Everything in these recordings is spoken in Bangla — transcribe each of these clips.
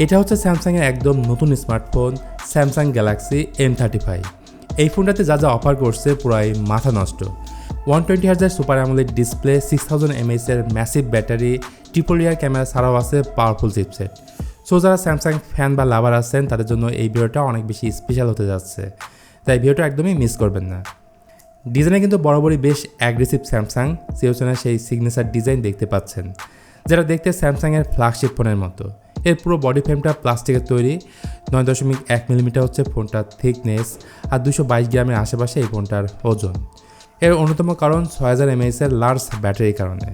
এটা হচ্ছে স্যামসাংয়ের একদম নতুন স্মার্টফোন স্যামসাং গ্যালাক্সি M35। এই ফোনটাতে যা যা অফার করছে পুরাই মাথা নষ্ট। 120Hz super AMOLED display, 6000 mAh এর massive battery, triple rear camera ছাড়াও আছে পাওয়ারফুল চিপসেট। সো যারা স্যামসাং ফ্যান বা লাভার আছেন তাদের জন্য এই ভিডিওটা অনেক বেশি স্পেশাল হতে যাচ্ছে, তাই ভিডিওটা একদমই মিস করবেন না। ডিজাইনে কিন্তু বরাবরই বেশ অ্যাগ্রেসিভ স্যামসাং সিওচনের সেই সিগনেচার ডিজাইন দেখতে পাচ্ছেন, যেটা দেখতে স্যামসাংয়ের ফ্ল্যাগশিপ ফোনের মতো। এর পুরো বডি ফ্রেমটা প্লাস্টিকের তৈরি, 9.1 মিলিমিটার হচ্ছে ফোনটার থিকনেস, আর 222 গ্রামের আশেপাশে এই ফোনটার ওজন। এর অন্যতম কারণ 6000 mAh এর লার্জ ব্যাটারির কারণে।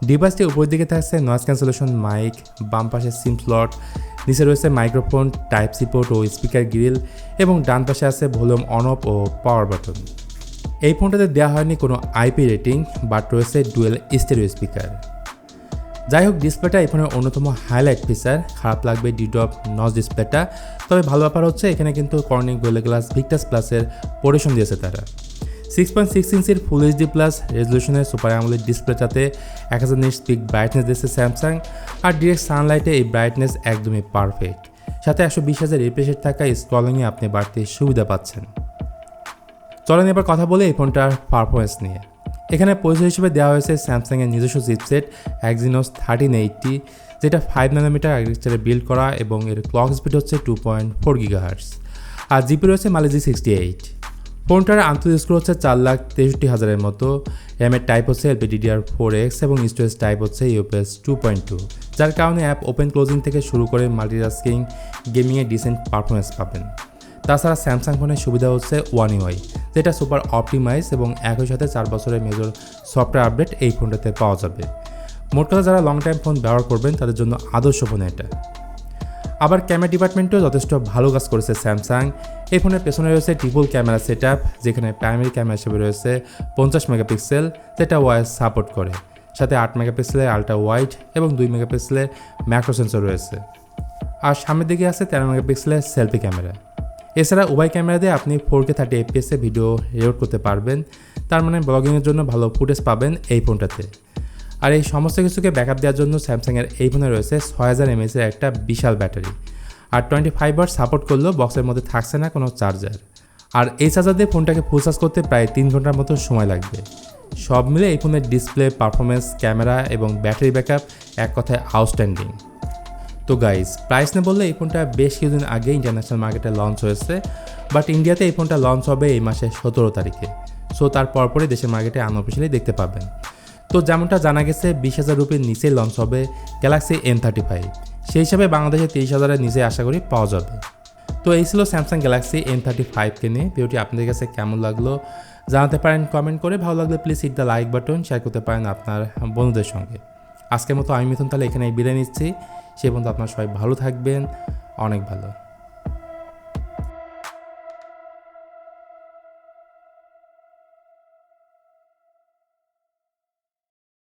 ডিভাইসটির উপরের দিকে থাকছে নয়েজ ক্যান্সেলেশন মাইক, বাম পাশে সিম স্লট, নিচে রয়েছে মাইক্রোফোন, টাইপ সি পোর্ট ও স্পিকার গ্রিল, এবং ডান পাশে আছে ভলিউম অন অফ ও পাওয়ার বাটন। এই ফোনটাতে দেওয়া হয়নি কোনো আইপি রেটিং, বাট রয়েছে ডুয়েল স্টেরিও স্পিকার। যাই হোক, ডিসপ্লেটা এই ফোনের অন্যতম হাইলাইট ফিচার। খারাপ লাগবে ডিডপ নচ ডিসপ্লেটা, তবে ভালো ব্যাপার হচ্ছে এখানে কিন্তু কর্নিং গোল্ড গ্লাস ভিক্টাস প্লাসের পোর্শন দিয়েছে তারা। 6.6 ইঞ্চির ফুল এইচডি প্লাস রেজলিউশনের সুপার অ্যামোলেড ডিসপ্লেটাতে 1000 নিটস পিক ব্রাইটনেস দিয়েছে স্যামসাং, আর ডিরেক্ট সানলাইটে এই ব্রাইটনেস একদমই পারফেক্ট। সাথে 120Hz রিফ্রেশ রেট থাকা স্ক্রলিংয়ে আপনি বাড়তি সুবিধা পাচ্ছেন। চলেন এবার কথা বলে এই ফোনটার পারফরমেন্স নিয়ে। এখানে পরিচয় হিসেবে দেওয়া হয়েছে স্যামসাংয়ের নিজস্ব চিপসেট Exynos 1380, যেটা 5 nm আর্কিটেকচারে বিল্ড করা, এবং এর ক্লক স্পিড হচ্ছে 2.4 GHz, আর জিপি রয়েছে Mali G68। ফোনটার আন্তর্জাতিক স্কোর হচ্ছে 4,63,000-এর মতো। র্যামের টাইপ হচ্ছে LPDDR4X, এবং স্টোরেজ টাইপ হচ্ছে UFS 2.2, যার কারণে অ্যাপ ওপেন ক্লোজিং থেকে শুরু করে মাল্টিটাস্কিং, গেমিংয়ে ডিসেন্ট পারফরমেন্স পাবেন। তাছাড়া স্যামসাং ফোনের সুবিধা হচ্ছে One UI, যেটা সুপার অপটিমাইজ, এবং একই সাথে 4 বছরের মেজর সফটওয়্যার আপডেট এই ফোনটাতে পাওয়া যাবে। মোট কথা যারা লং টাইম ফোন ব্যবহার করবেন তাদের জন্য আদর্শ ফোন এটা। আবার ক্যামেরা ডিপার্টমেন্টেও যথেষ্ট ভালো কাজ করেছে স্যামসাং। এই ফোনের পেছনে রয়েছে ট্রিপল ক্যামেরা সেট আপ, যেখানে প্রাইমারি ক্যামেরা হিসেবে রয়েছে 50 মেগাপিক্সেল, যেটা ওয়াইস সাপোর্ট করে। সাথে 8 মেগাপিক্সেলের আলট্রা ওয়াইড এবং 2 মেগাপিক্সেলের ম্যাক্রো সেন্সর রয়েছে। আর সামনের দিকে আছে 13 মেগাপিক্সেলের সেলফি ক্যামেরা। এছাড়া উভয় ক্যামেরা দিয়ে আপনি 4K 30 FPS ভিডিও রেকর্ড করতে পারবেন। তার মানে ব্লগিংয়ের জন্য ভালো ফুটেজ পাবেন এই ফোনটাতে। আর এই সমস্ত কিছুকে ব্যাকআপ দেওয়ার জন্য স্যামসাংয়ের এই ফোনে রয়েছে 6000 mAh এর একটা বিশাল ব্যাটারি, আর 25 ওয়াট সাপোর্ট করলেও বক্সের মধ্যে থাকছে না কোনো চার্জার। আর এই চার্জার দিয়ে ফোনটাকে ফুল চার্জ করতে প্রায় 3 ঘন্টার মতো সময় লাগবে। সব মিলে এই ফোনের ডিসপ্লে, পারফরমেন্স, ক্যামেরা এবং ব্যাটারি ব্যাকআপ এক কথায় আউটস্ট্যান্ডিং। তো গাইজ, প্রাইস না বললে এই ফোনটা বেশ কিছুদিন আগে ইন্টারন্যাশনাল মার্কেটে লঞ্চ হয়েছে, বাট ইন্ডিয়াতে এই ফোনটা লঞ্চ হবে এই মাসের 17 তারিখে। সো তার পরপরই দেশের মার্কেটে আনঅফিশিয়ালি দেখতে পাবেন। তো যেমনটা জানা গেছে 20,000 রুপির নিচেই লঞ্চ হবে গ্যালাক্সি M35, সেই হিসাবে বাংলাদেশে 30,000-এর নিচে আশা করি পাওয়া যাবে। তো এই ছিল স্যামসাং গ্যালাক্সি M35কে নিয়ে। ভিডিওটি আপনাদের কাছে কেমন লাগলো জানাতে পারেন কমেন্ট করে। ভালো লাগলে please hit the like button, share করতে পারেন আপনার বন্ধুদের সঙ্গে। আজকের মতো আমি মিথুন তাহলে এখানে বিদায় নিচ্ছি। সে পর্যন্ত আপনার সবাই ভালো থাকবেন, অনেক ভালো।